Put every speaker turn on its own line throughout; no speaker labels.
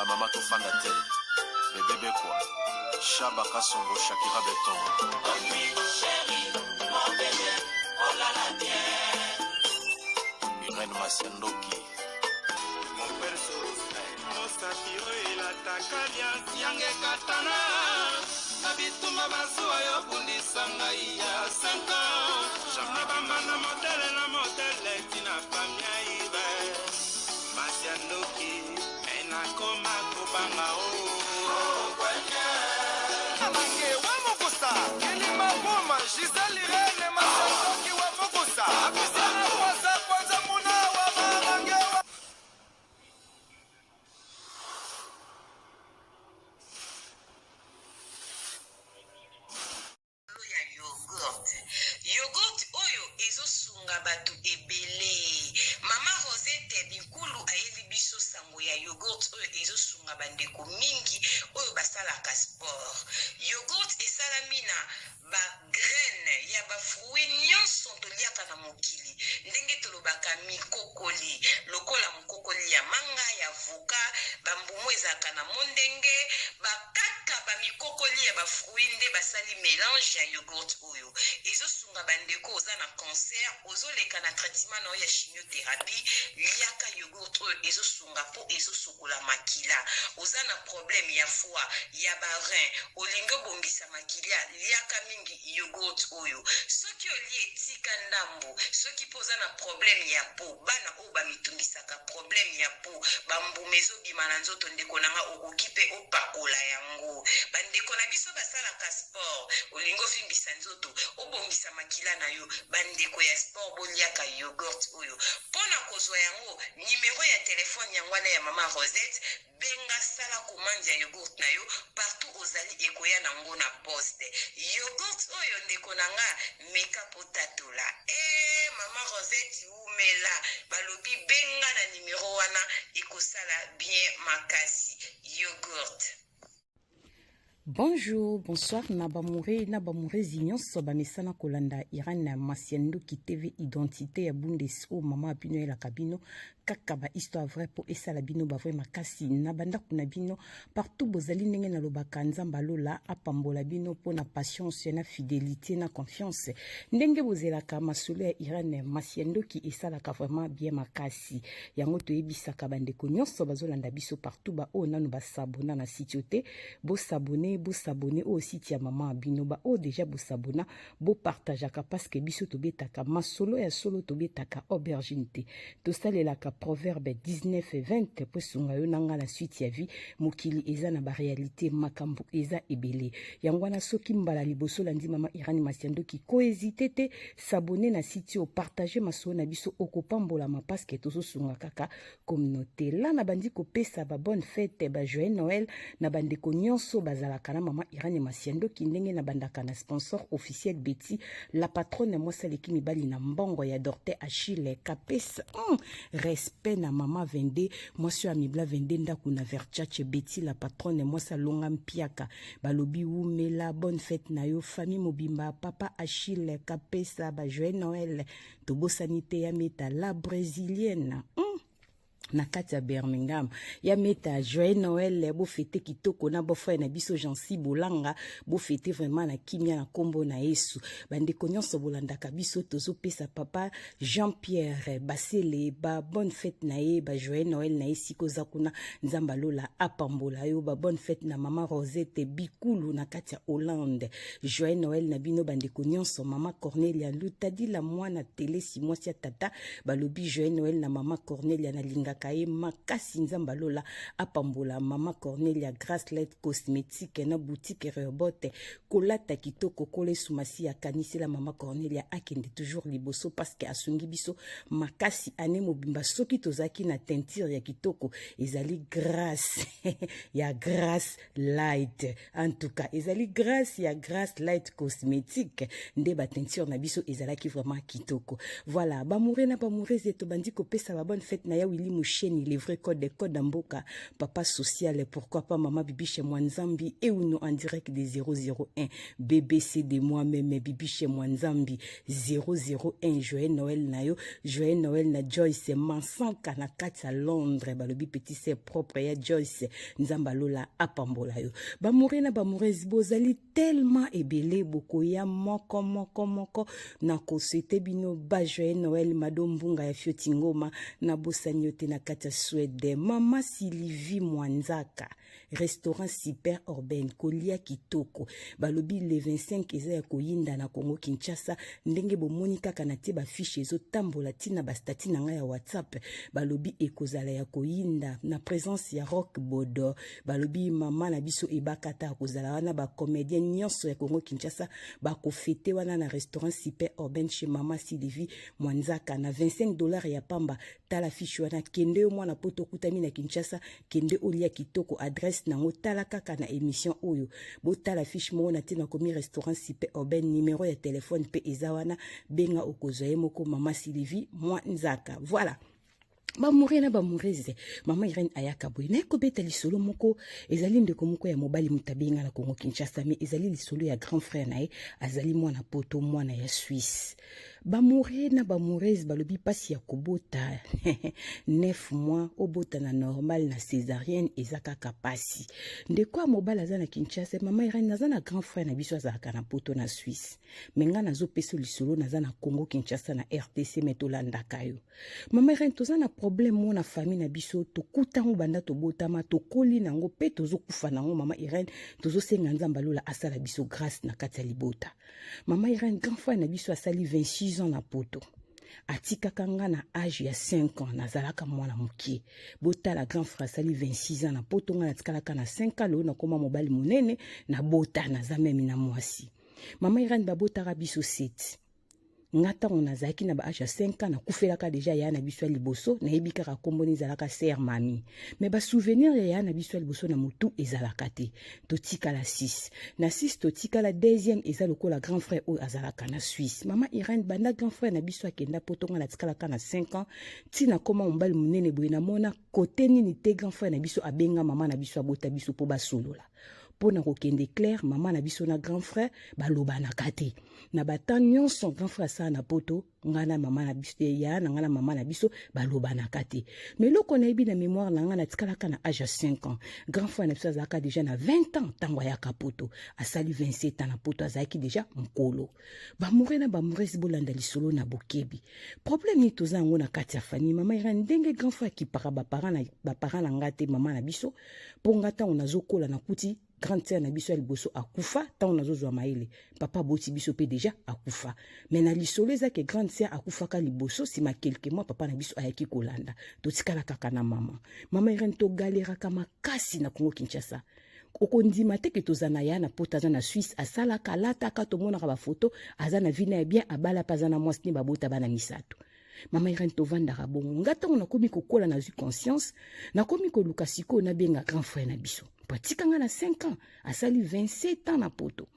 Mama Tofanda Tel, Bébé quoi, Chaba Kassongo, Shakira Beton. Oh oui, chérie, mon bébé, oh là là, bien. Irène Masiandoki. Mon perso, mon satiro, il attaque alliance, Yange Katana. Nabituma Basua, Yobundi Sangaïa, 5 ans. Jamabama, na modèle, Tina Famia, Ibe. Masiandoki. Nakoma kubanga o kwenye Amange wa Mokusa Kilima Buma Giselle Irene Masandoki wa Mokusa Akusana kwanza muna wa Mamange wa
Yogurt oyo ezosunga batu ebele. Mama Rosette Bikulu ayebi biso sango ya yogurt oyo ezosunga bandeko mingi oyo basalaka sport. Yogurt esalami na ba graine ya ba fruit nyonso toliaka na mokili. Ndenge tolobaka mikokoli, lokola mokokoli ya manga ya avocat, bambumu ezalaka na mondenge, bakaka ba mikokoli ya ba fruit nde basali mélange ya yogurt oyo. Ezosunga bandeko oza na cancer, ozoleka na traitement na ya chimiothérapie, liaka yogurt oyo ezosunga po ezosokola makila. Oza na problème ya foie, ya barin, olingo bongisa makila, liaka mingi yogurt oyo. Soki oli etika ndambo, soki poza na problème ya po, bana oyo bamitungisaka problème ya po, bambume ezobima na nzoto ndeko nanga okoki pe opakola yango. Bandeko na biso basalaka sport, olingo fimbisa nzoto, obongisa makila na yo, bandeko ya sport boliaka yogurt oyo. Pona kozwa yango, numéro ya telefone yango wana ya Mama Rosette, benga sala commande ya yogurt na yo, partout ozali ekoya nango na poste. Yogurt oyo ndeko nanga meka potatola. Mama Rosette umela, balobi benga na numéro wana ekosala bien makasi. Yogurt.
Bonjour, bonsoir, Nabamure Zignon, Sobamesana Kolanda, Irène Masiandoki TV, Identité ya Bundeso, Mama Apino et la Cabino, Kakaba, Histoire vraie pour Essa Labino, Bavre Makasi, Nabanda Kunabino, partout Bozali Nenge na Lobaka, Nzambalola, Apambola Bino, pour na patience, na fidélité, na confiance. Ndenge Bozelaka, Masole, Irène Masiandoki, Essa la vraiment bien Makasi. Yangoto Ebisaka Bandeko, Nyonso Bazolanda Biso partout, ba o nanu basabona na sitiote, bo sabone. Bo s'abonner au site ya Mama Binoba o déjà bo s'abonner bo partageaka parce que biso tobetaka masolo ya solo tobetaka aubergine te to salelaka proverbe 19 et 20 po sunga yo nanga la suite ya vie mokili eza na ba réalité makambo eza ebele yangwana soki mbala liboso landi Mama Irani Masiandoki ko hésiter te s'abonner na site o partager masolo na biso okopambola ma parce que tozo sunga kaka communauté là na bandi ko pesa ba bonne fête ba joyeux Noël na bande ko nyonso bazala kana Mama Irani Masiandoki ndenge na bandaka na sponsor officiel Betty la patronne moi saleki mibali na mbongo ya Dorte Achille Kapesa respect na Mama Vende moi sur Amibla Vende ndaku na Verchache Betty la patronne moi salonga mpiaka balobi umela bonne fête na yo famille mobimba papa Achille Kapesa ba joyeux Noël tobo sanité ya meta la brésilienne na kati ya Birmingham ya meta joyeux Noël bo fete kitoko na bo frère na biso Jansi Bolanga bo fete vraiment na kimia na kombo na Yesu bande nyonso bolandaka biso tozo pesa papa Jean-Pierre Basele ba bonne fête na ye ba joyeux Noël na esiko zakuna nzamba lola apambola yo ba bonne fête na Mama Rosette Bikulu na kati ya Hollande joyeux Noël na bino bande nyonso Mama Cornelia Lutadi la mwana télé si mwasi ya tata balobi joyeux Noël na Mama Cornelia na linga kaye makasi nzamba lola apambola Mama Cornelia Grasslight cosmétique na boutique Rehoboth kolata kitoko kole sumasi ya kanisi la Mama Cornelia akende toujours liboso parce que asungi biso makasi ane mobimba soki tozaki na teinture ya kitoko ezali grâce ya Grass Light en tout cas ezali grâce ya Grass Light cosmétique nde ba teinture na biso ezalaki vraiment kitoko voilà ba mouré na ba mouré zeto bandi ko pesa ba bonne fête na ya Willy Lucheni, les vrais codes, des codes d'Amboka, papa social, et pourquoi pas maman Bibi chez Mwanzambi, et ou non en direct des 001, BBC de moi-même, Bibi chez Mwanzambi, 001, Joël Noël Nayo, Joël Noël na Joyce, Mansan Kanakati à Londres, balobi petit c'est propre, ya Joyce, Nzambalola, Apambola yo. Bamurena bamurez bozali tellement ebele boko ya moko, na kosete bino ba Joël Noël madombunga ya fiotingoma, na bosanyote na kata Suède, Mama Sylvie Mwanzaka, restaurant super urbain, kolia kitoko, balobi le 25 eza ya koyinda na Congo Kinshasa, ndenge bomoni kaka na tie ba fiche ezo tambola tina ba stati na nga ya WhatsApp, balobi ekozala ya koyinda na présence ya Rock Bodo, balobi mama na biso ebakata kozala wana ba comédien nyonso ya Congo Kinshasa ba kofete wana na restaurant super urbain chez Mama Sylvie Mwanzaka na $25 ya pamba, tala fiche wana kende mwana poto kutami na Kinshasa, kende olia kitoko adresse nango tala kaka na émission oyo, botala fiche mo na tina komi restaurant super urbain, numéro ya téléphone pe ezawana, benga okozoye moko Mama Sylvie Mwanzaka. Voilà. Bamurena bamureze mama Irene ayaka boy na ekobeta lisolo moko ezali ndeko moko ya mobali mutabenga na Congo Kinshasa, mais ezali lisolo ya grand frère nae azali mwana poto mwana ya Suisse. Bamurena bamureze balobi pasi ya kobota 9 mois obota na normal na césarienne ezaka kapasi ndeko ya mobali aza na Kinshasa, mama Irene naza na grand frère na biso azalaka na poto na Suisse, menga nazo peso lisolo naza na Congo Kinshasa na RTC metolandaka yo. Mama Irene toza na problème mo na famille na biso tokutango banda tobotama tokoli nango pe tozokufa nango. Mama Irene tozosenga Nzambe alola asala biso grâce na kati ya libota. Mama Irene grand frère na biso asali 26 ans na poto, atikaka nga na âge ya 5 ans nazalaka mwana mokie. Botala grand frère asali 26 ans na poto, nga natikalaka na 5 ans lelo nakoma mobali monene na bota naza memi na mwasi. Mama Irene babotaka biso 7 ngata on azaki na ba âge 5 ans na kufelaka déjà ya na biso liboso na yebikaka komboni zalaka sœur mami, mais ba souvenir ya na biso liboso na mutu ezalaka te. Totika la 6 na 6 totika la deuxième eza lokola grand frère o azalaka na Suisse. Mama Irene banda grand frère na biso akenda potonga na tikalaka na 5 ans tina koma mbali munene boye na mona kote nini te grand frère na biso abenga mama na biso abota biso po basolola pona kokende clair. Mama na biso na grand frère baloba na kate na batan nyonso grand frère sa na poto ngana mama na biso ya na ngana mama na biso baloba na kate, mais loko na yebi na mémoire na ngana tikalaka na âge 5 ans grand frère na biso azaka déjà na 20 ans tango ya kapoto asali 27 ans na poto azaki déjà mkolo. Bamurena bamuresi bolanda lisolo na bokebi problème ni tozango na kati ya famille. Mama Irene ndenge grand frère ki para ba parents na ngate mama na biso pongata on azokola na kuti grande sœur na biso ya liboso akufa tant nazozwa maele papa boti biso pe déjà akufa, mais na lisolo ezake grande sœur akufaka liboso sima quelques mois papa na biso ayaki kolanda totikala kaka na mama. Mama Irene to galeraka makasi na Congo Kinshasa okondima te ke tozana ya na poto aza na Suisse asalaka alataka tomonaka bafoto aza na vina ya bien abala pa aza na mwasi ni babota bana misato. Mama Irene tovandaka bongo ngata on nakomi kokola na zwi conscience nakomi koluka siko na benga grand frère na biso patikanga na 5 ans asali 27 ans na poto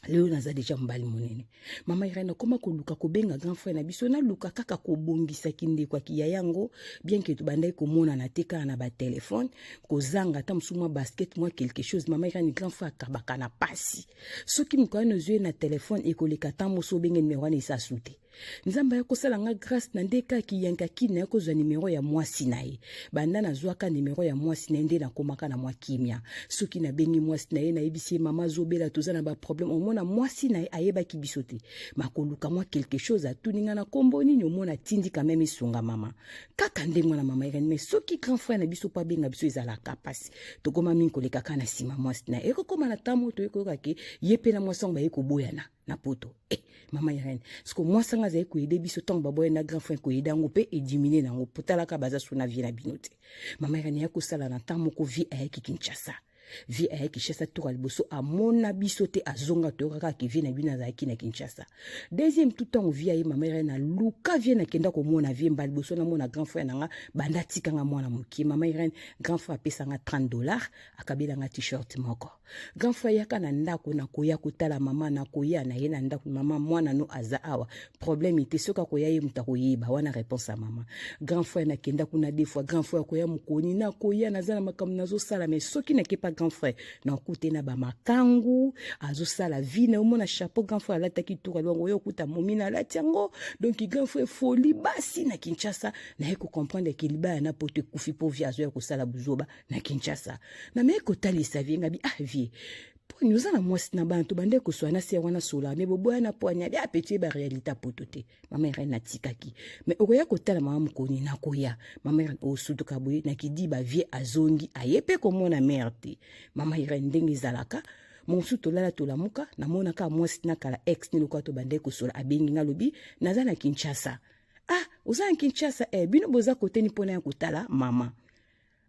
leo naza déjà mbali monene. Mama Irene koma koluka kobenga grand frère na biso na luka kaka kobongisa kinde kwa kiya yango bien que tubandai komona na teka na ba téléphone kozanga ta msuma basket moi quelque chose. Mama Irene grand frère kabaka na pasi soki mkoano zwe na téléphone ekoleka tambo so benga numéro ni sa sute Nzamba yako sala nga grâce na ndeka ki yanka kina yako zwa numéro ya mwasi nae banda na zwaka numéro ya mwasi na nde na komaka na mwa kimia soki na bengi mwasi nae na ebisi mama zobela tozana ba problème omona mwasi nae ayeba ki bisote makoluka mwa quelque chose atuninga na kombo nini omona tindi quand même isunga mama kaka nde mwana mama Irene, mais soki grand frère na biso pa benga biso ezala kapasi tokoma min koleka kana sima mwasi nae ekokoma na tamo to ekoka ke yepe na mwasi ngba ekoboyana na poto mama Irene siko mwasi nga za ko aider biso tong baboye na grand frère ko aider ngo pe e diminuer nango potala ka baza suna vie na binote. Mama Irene ya ko sala na temps moko vie ayaki Kinshasa vie aya Kinshasa tour liboso amona biso te azonga to kaka ki vie na bina za ki na Kinshasa deuxième tout temps vie aye mama Irène na luka vie na kenda ko mona vie mbali liboso na mona grand frère nanga banda tika nga mwana muki mama Irène grand frère pesa nga $30 akabela nga t-shirt moko grand frère yaka na ndako na koya kotala mama na koya na ye na ndako mama mwana no aza awa problème ite soka koya ye mutako yeba wana réponse à mama grand frère na kenda kuna des fois grand frère koya mukoni na koya na zana makam nazo sala mais soki na ke pas grand frère na koute na ba makangu azo sala vie na omona chapeau grand frère la taki tour longo yo kuta momina la tiango donc grand frère folie basi na Kinshasa na eko comprendre que liba na pote kufi po viazo ya kosala buzoba na Kinshasa na me ko tali sa vie ngabi ah vie po nous ana mwasi na bantu bande ko swana se wana sola me bobo na poanya ya petit ba réalité potote mama Irène na tikaki mais okoya ko tala mama mukoni na koya mama Irène o sutu kaboye na kidi ba vie azongi ayepe ko mona merde mama Irène ndenge zalaka monsu tolala tolamuka na mona ka mwasi na kala ex ni lokwa to bande ko sola abengi ngalobi naza na Kinshasa ah oza na Kinshasa bino boza kote ni pona ya kotala mama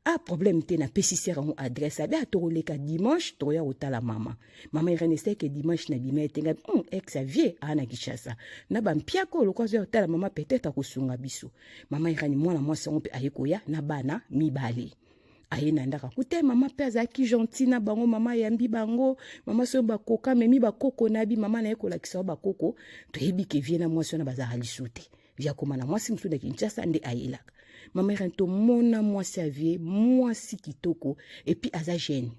ah problème te na pesisera on adresse abi atoroleka dimanche toya otala mama mama Irène sait que dimanche na bimete nga ex vie ana Kinshasa na bampiako lokwa zo otala mama peut-être akosunga biso mama Irène mwana mwasi on pe ayekoya na bana mibale aye na ndaka kute mama pe azaki gentil na bango mama yambi bango mama so bakoka memi bakoko na bi mama na yekola kisa bakoko to yebi ke vie na mwasi na bazali sute via koma na mwasi msu de Kinshasa nde ayelaka mama Irène to mona mwasi avie mwasi kitoko et puis aza jeune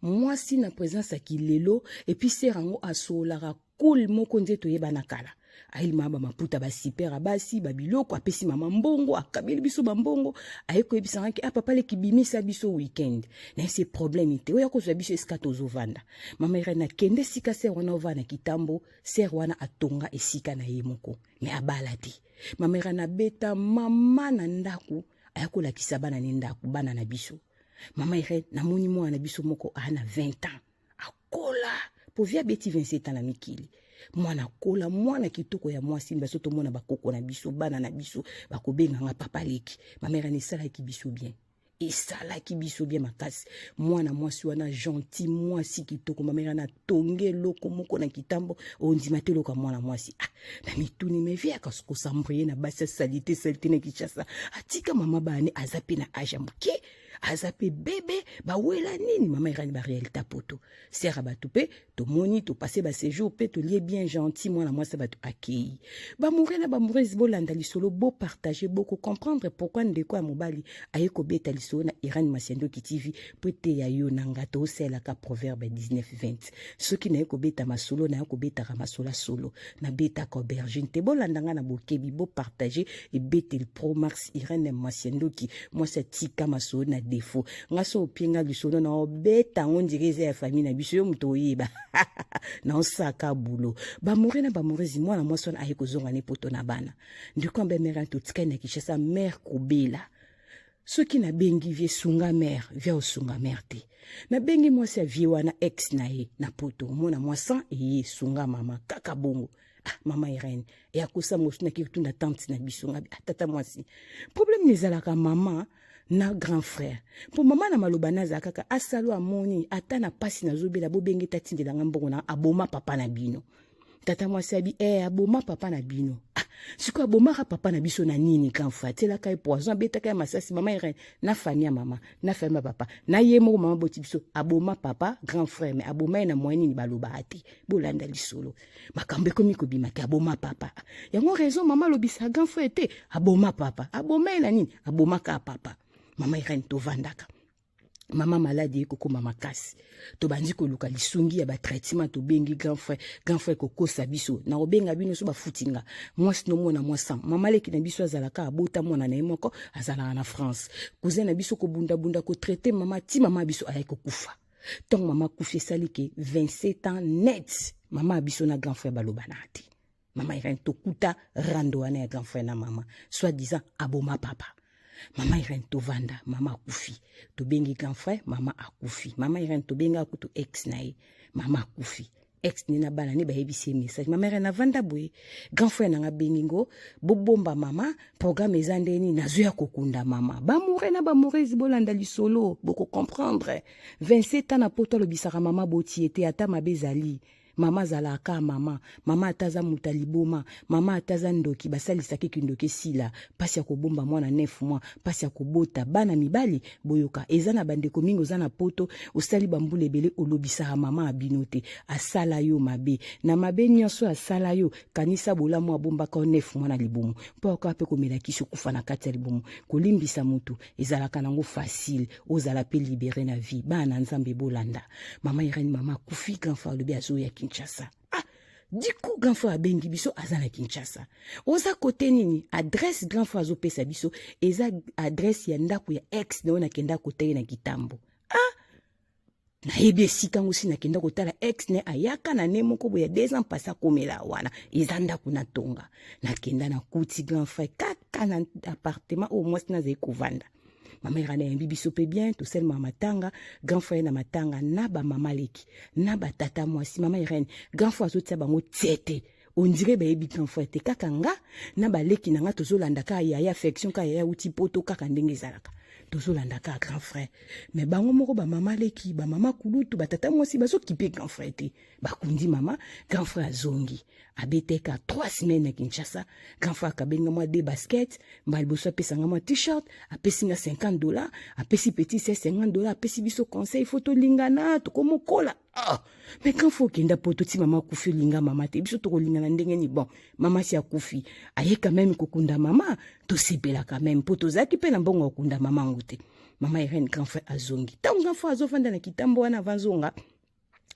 mwasi na présence akilelo et puis serango asolara cool moko nze to yeba na kala aili mama maputa ba super basi babiloko apesi mama mbongo akabeli biso bambongo ayeko ebisanga ki papa le kibimisa biso weekend na ese problème ite oya ko zo biso eskato zovanda mama Irène kende sika ser wana ovana kitambo ser wana atonga esika na ye moko me abalati mama Irène beta mama na ndaku ayakola kisabana ne ndaku bana na biso mama Irène na moni mwana biso moko ana 20 ans akola po via beti 27 ans na mikili mwana kola mwana kitoko ya mwasi mbaso to mona bakoko na biso bana na biso bakobenga nga papa leki mama Irène sala ki biso bien esala ki biso bien makasi mwana mwasi wana gentil mwasi kitoko mama Irène tonge loko moko na kitambo ondima te loka mwana mwasi na mituni me via kasko sambriye na basa salite na Kinshasa atika mama bane azape na aja muke azape bébé ba wela nini mama Irène ba réalité poto sera ba tupe to moni to passer ba séjour pe to lié bien gentil moi ça ba to accueilli ba mourena ba mourez bolanda lisolo beau partager beaucoup comprendre pourquoi ndeko ya mobali ayeko beta lisolo na Irène Masiendo ki TV pete ya yo nanga to sela ka proverbe 19:20 ce qui na ko beta masolo na ko beta ka masola solo na beta ko bergine te bolanda nga na bokebi beau partager et bete le pro max Irène Masiendo ki moi c'est tika masolo na défaut ngaso pinga bisono na obeta ngondireze ya famille na biso yo muto yiba na osaka bulo ba morena ba morezi mwana mwasona ayeko zonga ne poto na bana ndiko mbe mera to tika na Kinshasa mère kobela soki na bengi vie sunga mère via osunga mère te na bengi mwasi vie wana ex na ye na poto mona mwasa ye sunga mama kaka bongo mama Irène ya kosa mosuna ki tunda tante na biso ngabi tata mwasi problème nezalaka mama na grand frère pour maman na maloba naza kaka asalo amoni ata na pasi na zobela bobenge tatindela ngambongo na aboma papa na bino tata mwasi abi aboma papa na bino siko aboma papa na biso na nini grand frère tela kai poison beta kai masasi mama Irène na fania mama na fema papa na yemo mama boti biso aboma papa grand frère mais aboma na moyeni ni baloba ati bolanda lisolo makambe komi ko bima ka aboma papa yango raison mama lobisa grand frère te aboma papa aboma na nini aboma ka papa mama Irène to vandaka mama malade ko mama kasi to bandi ko luka lisungi ya ba traitement to bengi grand frère ko kosa biso na obenga bino so ba futinga mwasi no mona mwasa mama leki na biso azalaka abota mona na moko azala na France cousin na biso ko bunda ko traiter mama ti mama biso ayeko kufa donc mama kufi salike 27 ans net mama biso na grand frère balobanati mama Irène to kuta rando na grand frère na mama soit disant aboma papa mama Irène to vanda mama akufi to bengi grand frère mama akufi mama Irène to benga kutu ex nae mama akufi ex nena bana ne bayebisi message ma mère na vanda boye grand frère nanga bengingo bobomba mama programme ezandeni nazoya kokunda mama bamoure na bamourezi bolanda lisolo boko comprendre 27 ans na poto lobisaka mama boti ete ata mabezali mama zalaka mama ataza mutaliboma mama ataza ndoki basalisaki kindoki sila pasi ya kobomba mwana 9 mois pasi ya kobota bana mibali boyoka eza na bandeko mingi oza na poto osali bambula ebele olobisaka mama abinote asala yo mabe na mabe nyonso asala yo kanisa bolamu abombaka 9 mois na libumu mpo akape komela kisi kufa na kati ya libumu kolimbisa mutu ezalaka nango facile ozala pe libéré na vie bana nzambe bolanda mama Irene mama kufi grand frère lobi azoya Kinshasa. Ah, diku grand frère abengi biso azana Kinshasa. Oza kote nini? Adresse grand frère azo pesa biso eza adresse ya ndako ya ex na ona kenda kote na kitambo. Ah, na yebi esika ngosi na kenda kotala ex ne ayaka na ne moko boya 2 ans pasa komela wana eza ndako na tonga. Na kenda na kuti grand frère kaka na appartement au moins na zai kovanda. Mama Irene yambi biso pe bien to sel mama matanga grand frère na matanga na ba mama leki na ba tata mwasi mama Irene grand frère azotia bango tiete on dirait ba yebi grand frère te kaka nga na ba leki na nga tozolanda ka ya affection ka ya uti poto kaka ndenge ezalaka tozolanda ka grand frère mais bango moko ba mama leki ba mama kulutu ba tata mwasi bazokipe grand frère te bakundi mama grand frère azongi abeteka 3 semaines na Kinshasa grand frère kabenga moi des baskets mbali boso apesanga moi t-shirt apesinga $50 apesi petit $50 apesi biso conseil photo lingana to komokola ah mais quand faut kenda poto ti mama kufi linga mama te biso to lingana ndenge ni bon mama si akufi aye quand même kokunda mama to sepela quand même poto zaki pe na mbongo kokunda mama ngote mama Irene grand frère azongi tango grand frère azofanda na kitambo wana vanzonga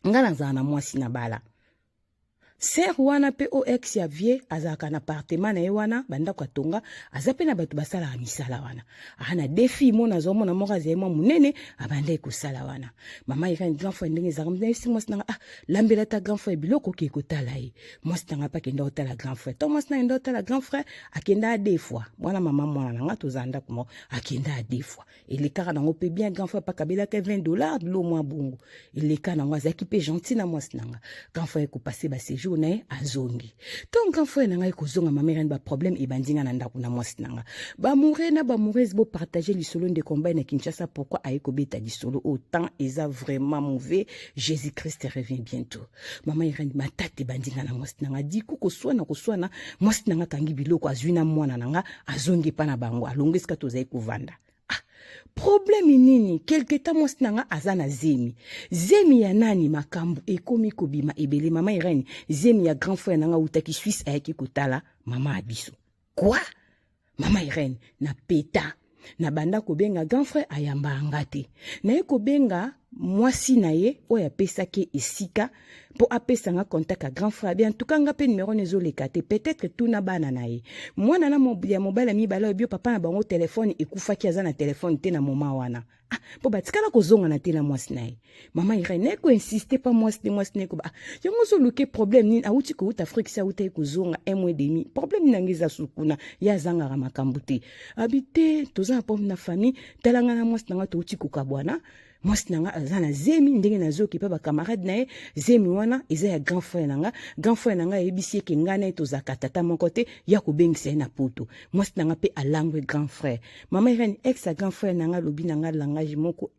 ngala zana mwasi na bala ser wana pe o ex ya vie azaka na appartement na ye wana bandako atonga azape na bato basala misala wana ana defi mona zomo na moka zema munene abande kusala wana mama Irene grand frère ndenge zaka mna isi mwasi nanga lambela ta grand frère biloko ke kotala ye mwasi nanga pa kenda otala grand frère to mwasi nanga otala grand frère akenda 2 fois mwana mama mwana nanga tozanda kumo akenda 2 fois ele kaka nango pe bien grand frère pa kabela ke $20 lo mwa bongo ele kana nango azaki pe gentil na mwasi nanga grand frère ko passer ba séjour na azongi donc grand frère nanga ekozonga mama Irene ba problème ebandinga na ndako na mwasi nanga ba mouré na ba moureuse bo partager lisolo de combat na Kinshasa pourquoi ayeko beta lisolo autant eza vraiment mauvais Jésus Christ revient bientôt mama Irene matate bandinga na mwasi nanga diku koswana mwasi nanga kangi biloko azwina mwana nanga azongi pa na bango alongeska tozai kovanda problème nini quelque temps mwasi nanga azana zemi ya nani makambu ekomi kobima ebele mama Irene zemi ya grand frère nanga utaki Suisse ayaki kotala mama abiso quoi mama Irene na peta na banda kobenga grand frère ayamba ngate na ye kobenga mwasi na ye oya pesa ke esika po apesa nga contact a grand frère bien tout kanga pe numéro nezo lekate peut-être tout na bana na ye mwana na ya mobile mi bala bio papa na bango téléphone ekufa ki azana téléphone te na moma wana ah po batikala kozonga na te na mwasi na ye mama Irene ko insister pas mwasi ne ko ba yango zo luke problème ni auti ko uta Afrique sa uta kozonga 1 mois et demi problème na ngeza sukuna ya zanga ga makambu te habité toza pom na famille talanga na mwasi na to uti ko kabwana mwasi nanga azana zemi ndenge nazoki pa ba camarade na ye zemi wana eza ya grand frère nanga ebisi ke ngana etozaka tata moko te ya kobengisa ye na poto mwasi nanga pe alangwe grand frère mama Irene ex a grand frère nanga lobi nanga langage moko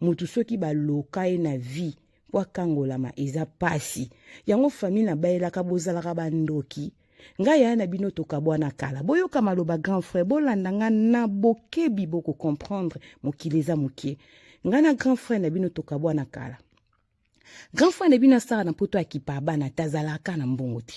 mutu soki baloka ye na vie po akangolama eza pasi yango famille na bayelaka bozalaka bandoki ngai ya na bino tokabwana kala boyoka maloba grand frère bolandanga na bokebi boko comprendre mokileza mokie ngana grand frère na bino tokabwana kala grand frère na bino sara na poto akipa bana tazalaka na mbongo te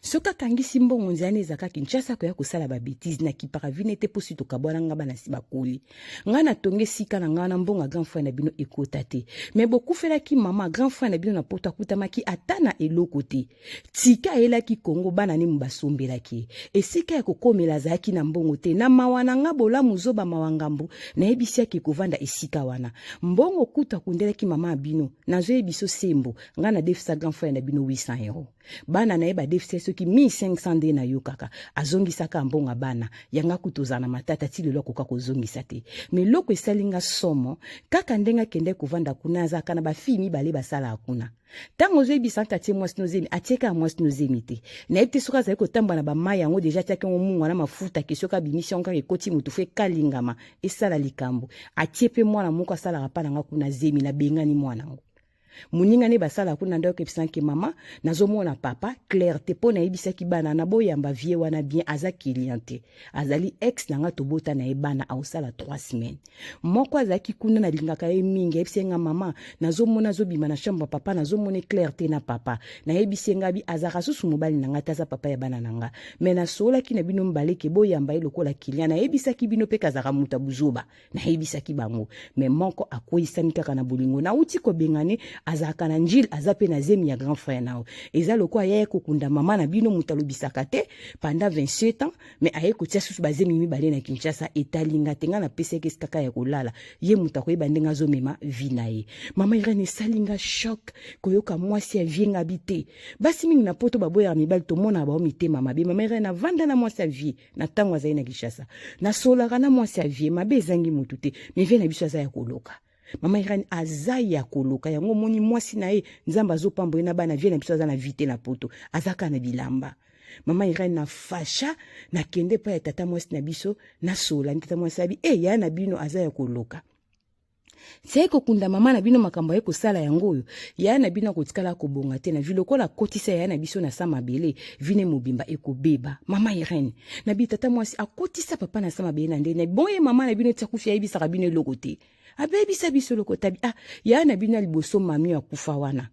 soka kangisi mbongo nzane ezaka Kinshasa ko ya kosala ba bêtise na kipaka vine te posi tokabwana ngaba na sibakoli ngana tonge sika na ngana mbongo grand frère na bino ekota te mais beaucoup fela ki mama grand frère na bino na poto akutamaki atana eloko te tika elaki Kongo bana ni mbasombelaki esika ya kokomela zaki na mbongo te na mawana ngabola muzoba mawangambu na ebisia ki kovanda esika wana mbongo kuta kundelaki mama abino nazo ebiso sembo ngana defisa grand frère na bino €800 bana na ye badefise soki 1500 nde na yo kaka azongisaka mbonga bana yanga kutoza na matata ti lelo akoka kozongisa te me loko esalinga somo kaka ndenge akende kovanda kuna azaka na bafille mibale basala akuna ntango ozoyebisaka atie mwasi nozemi atieka ya mwasi nozemi te nayebi te soki azali kotambola na bamai yango deja atiaki yango mungwa na mafuta ke soki abimisi yango kaka ekoti motu fo ekalingama esala likambo atie mpe mwana moko asalaka mpa nanga kuna zemi nabengani mwana yango muninga ne basala kuna ndo kepisanke mama nazomona papa clair te po nayebisaki bana na boyamba vie wana bien aza cliente azali ex nanga tobota na ebana ausala 3 semaines moko azaki kuna na lingaka ye mingi ebisenga mama nazomona zobima na chambre papa nazomona clair te na papa nayebisenga bi azaka susu mobali nanga taza papa ya bana nanga me na sola ki na bino mbaleke boyamba elokola client nayebisaki bino pe kazaka muta buzoba nayebisaki bango me moko akoyisani kaka na bolingo na uti ko bengane azaka na njil azape na zemi ya grand frère nao eza loko aye kokunda mama na bino mutalobisaka te pendant 27 ans mais aye kotia susu bazemi mibale na Kinshasa etalinga tenga na peseke skaka ya kolala ye mutakoyeba ndenga azomema vi na ye mama Irene salinga choc koyoka mwasi ya vie nga bite basi mingi na poto baboya mibali tomona ba mitema mabe mama Irene vanda na mwasi ya vie na tango azali na Kinshasa na solaka na mwasi ya vie mabe ezangi mutu te mais vie na biso aza ya koloka mama Irene aza ya koloka yango moni mwasi na ye nzamba azopambo na bana vie na biso aza na vite na poto azaka na bilamba mama Irene na fasha na kende pa ya tata mwasi na biso na sola tata mwasi abi ya na bino aza ya koloka seko kunda mama na bino makambo ye kosala yango oyo ya na bino kotikala kobonga te na vilokola kotisa ya na biso na sama bele vine mobimba ekobeba mama Irene na bi tata mwasi akotisa papa na sama bele na ndene boye mama na bino tsakufi ya ibisa bino lokote abebisa biso lokotabi ya na bino liboso mami akufa wana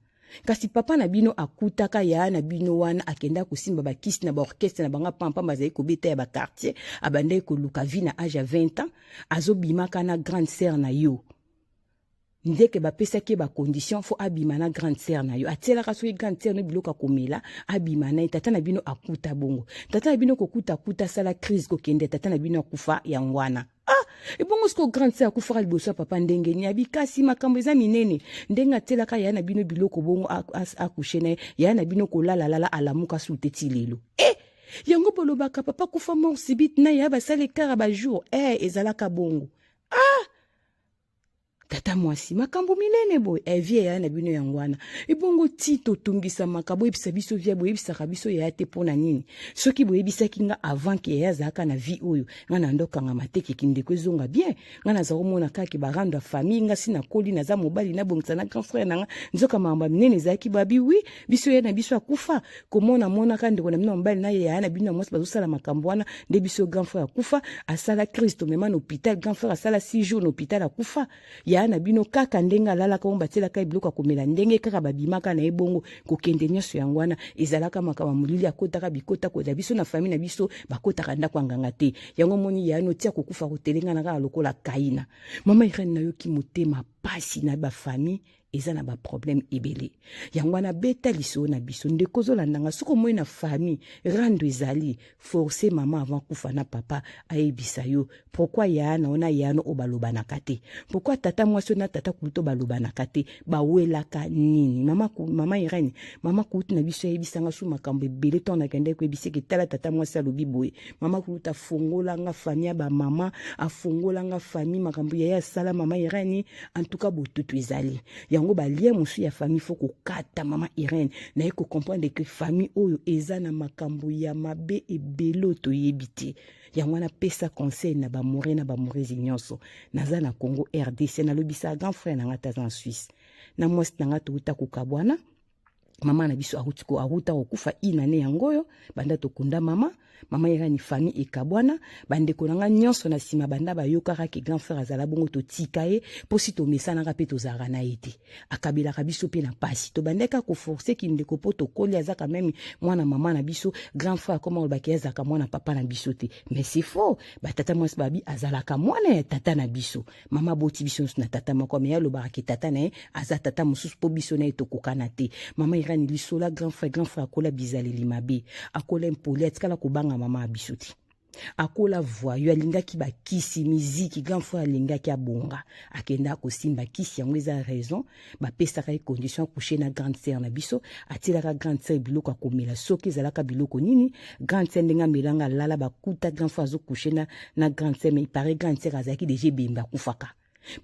kasi papa na bino akutaka ya na bino wana akenda kosimba bakisi na ba orchestre na banga pampa bazali kobeta ya ba quartier abandai koluka vi na âge ya 20 ans azobimaka na grande sœur na yo ndeke bapesaki ba condition fo abima na grande sœur na yo atielaka soki grande sœur no biloka komela abima na tata na bino akuta bongo tata na bino kokuta sala crise kokende tata na bino akufa yangwana ebongo siko grande sœur akufaka liboso papa ndenge ni abikasi makambo eza minene ndenge atelaka ya na bino biloko bongo akushe na ya na bino kolala alamuka suteti lelo yango bolobaka papa kufa mort subite na ya basala ekara ba jour ezalaka bongo tata mwasi makambo minene boy vie ya na bino yangwana ebongo ti totungisa makabo ebisa biso via boy ebisa biso ya te pona nini soki boy ebisa kinga avant ke ya zaka na vie oyo ngana ndokanga mateke kindeko ezonga bien ngana za komona kaki barando ya famille nga sina koli na za mobali na bongisa na grand frère nanga nzoka mamba minene zaki babi wi biso ya na biso akufa komona mona ka ndeko na mino mobali na ya na bino mwasi bazosala makambo wana nde biso grand frère akufa asala Christo mema na hôpital grand frère asala 6 jours na hôpital akufa ya na bino kaka ndenga lala ka ombatela ka biloko komela ndenge kaka babimaka na ebongo kokende nyoso yangwana ezalaka makama mulili akotaka bikota ko da biso na famille na biso bakotaka ndako nganga te yango moni ya no tia kokufa kotelenga na ka lokola kaina mama Irene na yoki motema pasi na ba famille eza na ba problème ebele yangwana beta liso na biso ndeko zolandanga soko moyi na famille rando ezali forcer mama avant kufa na papa ayebisa yo pourquoi ya na ona ya no obaloba kate pourquoi tata mwasi na tata kulto baloba kate bawelaka nini mama Irene mama kutu na biso ayebisanga su makambo ebele to na kende ko ebiseke tala tata mwasi alobi boye mama kutu afongola nga famille ba mama afongola nga famille makambo ya sala mama Irene en tout cas botutu ezali yango ba lien musu ya famille faut kokata mama Irene na eko comprendre que famille oyo eza na makambo ya mabe ebelo to yebite yango na pesa conseil na ba moré na ba morezi nyonso naza na Congo RDC na lobisa grand frère na ngata en Suisse na mwasi na ngata uta kokabwana mama na biso aruta okufa inane yangoyo banda tokunda mama Irene famille ekabwana bande konanga nyonso na sima banda bayokaka ki grand frère azala bongo to tikaye posi to mesana ka peto zara na ete akabila ka biso pe na pasi to bandeka ko forcer ki ndeko poto koli azaka même mwana mama na biso grand frère comment olbaki azaka mwana papa na biso te mais c'est faux batata mwasi babi azala ka mwana ya tata na biso mama boti biso na tata mako mais yalo baraki tata na aza tata mususu po biso na to kokana te mama Irene lisola grand frère akola bizali limabe akola impoli atikala kubanga mama abisuti akola voyou alingaki ba kisi musique grand frère alingaki abonga akenda kosimba kisi yango eza raison ba pesaka condition coucher na grande sœur na biso atilaka grande sœur biloko akomela soki ezalaka biloko nini grande sœur ndenga melanga lala bakuta grand frère azo coucher na grande sœur mais il paraît grande sœur azaki déjà bimba kufaka.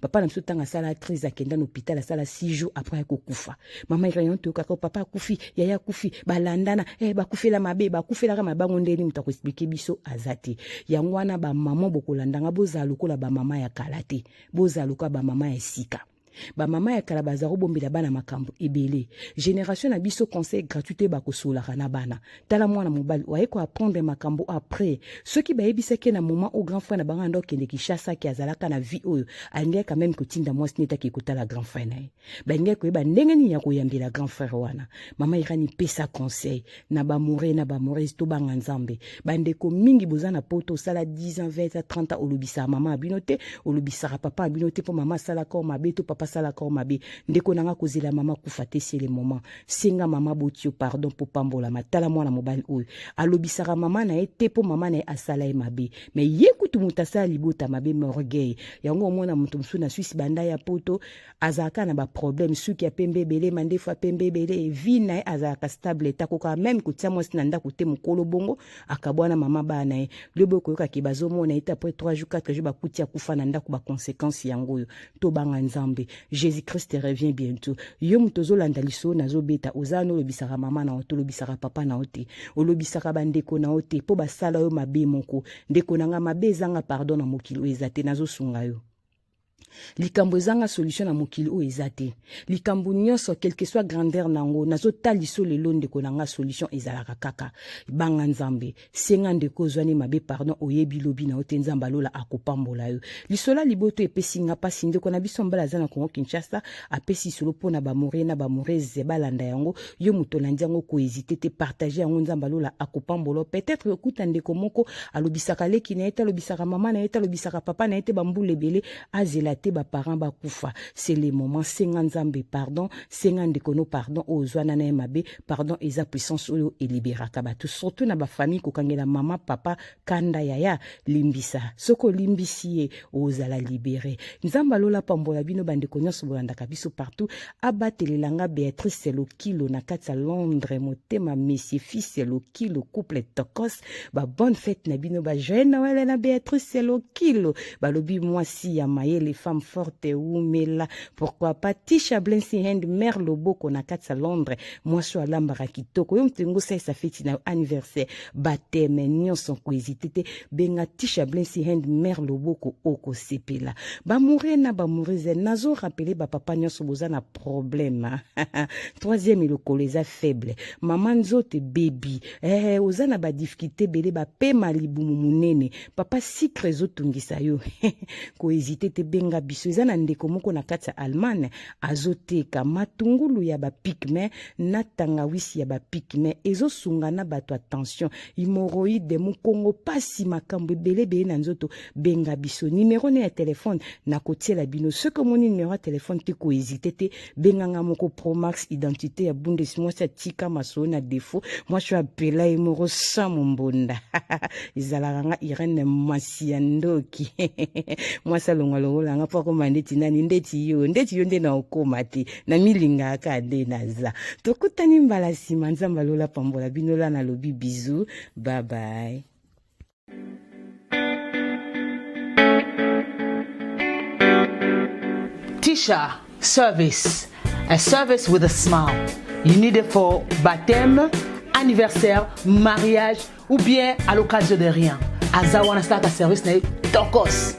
Papa n'a pas de sala actrice à Kenda l'hôpital à sala 6 jours après Kokufa. Maman il te kako papa kufi yaya kufi balandana ba kufi la mabe ba kufi la rama bangondeli mutako expliquer biso azati. Yangwana ba maman bokolandanga bozaluko la ba mama ya kalate. Bozaluko ba mama ya sika. Ba mama ya kalabazaro bombela bana makambo ebele génération na biso conseil gratuité ba kosola kana bana tala mwana mobali waye ko apprendre makambo après ceux qui ba ebiseke na moment au grand frère na banga ndo kende kishasa ki azalaka na vie oyo alinga quand même kotinda mwasi neta ki kotala grand frère nae ba nge ko ba ndenge ni ya koyambela grand frère wana mama irani pesa conseil na ba more to banga nzambe bandeko mingi bozana poto sala 10 ans 20 ans 30 ans olobisa mama abinote olobisa papa abinote po mama sala ko mabeto papa sala ko mabe ndeko nanga kozela mama kufate c'est le moment singa mama botio pardon pour pambola matala mwana mobile oyo alobisaka mama na ete po mama na asala e mabe mais yekutu mutasa libota mabe morgueil yango mwana mutu msu na Suisse banda ya poto azaka na ba problème suki ya pembe bele mandefa pembe bele vie na azaka stable takoka même kutia mwasi na ndako te mukolo bongo akabwana mama bana e lebo koyoka ke bazomona ita après 3 jours 4 jours bakutia kufa na ndako ba conséquences yango to banga nzambe Jésus-Christ revient bientôt. Yom tozolanda liso nazobeta ozano lobisaka mama na oto lobisaka papa na ote. Olobisaka bandeko na ote po basala yo mabe moko. Ndeko nanga mabe zanga pardon na mokili ezate nazosunga yo. Likambo zanga solution na mokili o ezate. Likambo nyonso quel que soit grandeur nango nazo taliso lelo ndeko nanga solution ezalaka kaka. Banga nzambe senga ndeko zwani mabe pardon oyebi lobi na ote nzamba lola akopambola yo. Lisola liboto epesi nga pasi ndeko na biso mbala zana Kongo Kinshasa apesi solo pona ba more zebalanda yango yo mutolandi yango ko hésiter te partager yango nzamba lola akopambola peut-être okuta ndeko moko alobisaka leki na eta lobisaka mama na eta lobisaka papa na eta bambule bele azela te ba parents ba kufa c'est le moment senga nzambe pardon senga ndekono pardon ozwana na mabe pardon eza puissance oyo eliberaka bato surtout na ba famille ko kangela mama papa kanda yaya limbisa soko limbisi ozala libéré nzamba lola pambola bino bandeko nyonso bolandaka biso partout abatelelanga Béatrice Lokilo na kati ya Londres motema Messi fils Lokilo couple tokos ba bonne fête na bino ba jeune Noël na Béatrice Lokilo balobi mwasi ya mayele femme forte ou mela pourquoi pas Tisha Blency Hand mère Loboko na kati ya Londres mwasi alambaka kitoko yo mtengo sa fête na anniversaire baptême nyonso ko hésiter benga Tisha Blency Hand mère Loboko oko sepela ba mourir nazo rappeler ba papa nyonso boza na problème troisième iloko les a faible maman nzote baby ozana ba difficulté bele ba pema libumu munene papa sikre zotungisa yo ko hésiter te benga biso ezana ndeko moko na kati ya Allemagne azoteka matungulu ya ba pigme na tangawisi ya ba pigme ezosungana bato attention hémorroïde mukongo pasi makambo bele na nzoto benga biso numéro ne ya téléphone na kotiela bino ce que mon numéro de téléphone te ko hésiter te benganga moko Pro Max identité ya Bundesmo sa tika maso na défaut moi je suis appelé moro sa mombonda izalanga Irene Masiandoki moi ça longolo langa poko mandeti nani ndeti yo nde na okomati na milinga akade naza tokutani mbala sima nzamba lola pambola binola na lobi bisous bye bye.
Tisha service, a service with a smile. You need it for baptême, anniversaire, mariage ou bien à l'occasion de rien. Azawana start a service na tokos.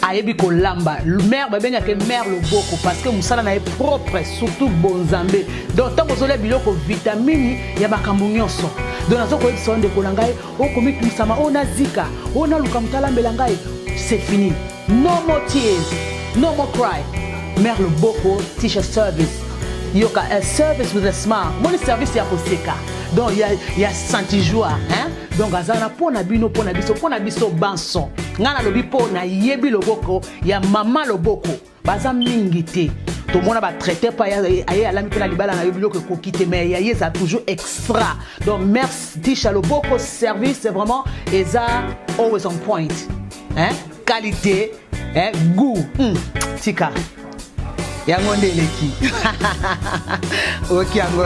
Ayebi ko lamba, mère ba benga ke mère Loboko parce que musala na propre surtout bonzambe. Donc tant kozole biloko vitamine ya bakambu nyonso. Donc nazo ko sonde ko langai o komi kusama o na zika, o na luka mutala mbelangai. C'est fini. No more tears, no more cry. Mère Loboko Tisha service. Yoka a service with a smile. Mon service ya koseka. Donc il y a senti joie, hein? Donc azana pona bino pona biso banson. Ngana lobi pona yebi Loboko ya mama Loboko. Baza mingi te. tout le monde va traiter pas aye alami pe na libala na yobilo que kokite mais aye ça toujours extra. Donc merci Chaloboko service c'est vraiment eza always on point. Hein? Qualité, hein? Goût. Tika. Yango ndeleki. OK yango.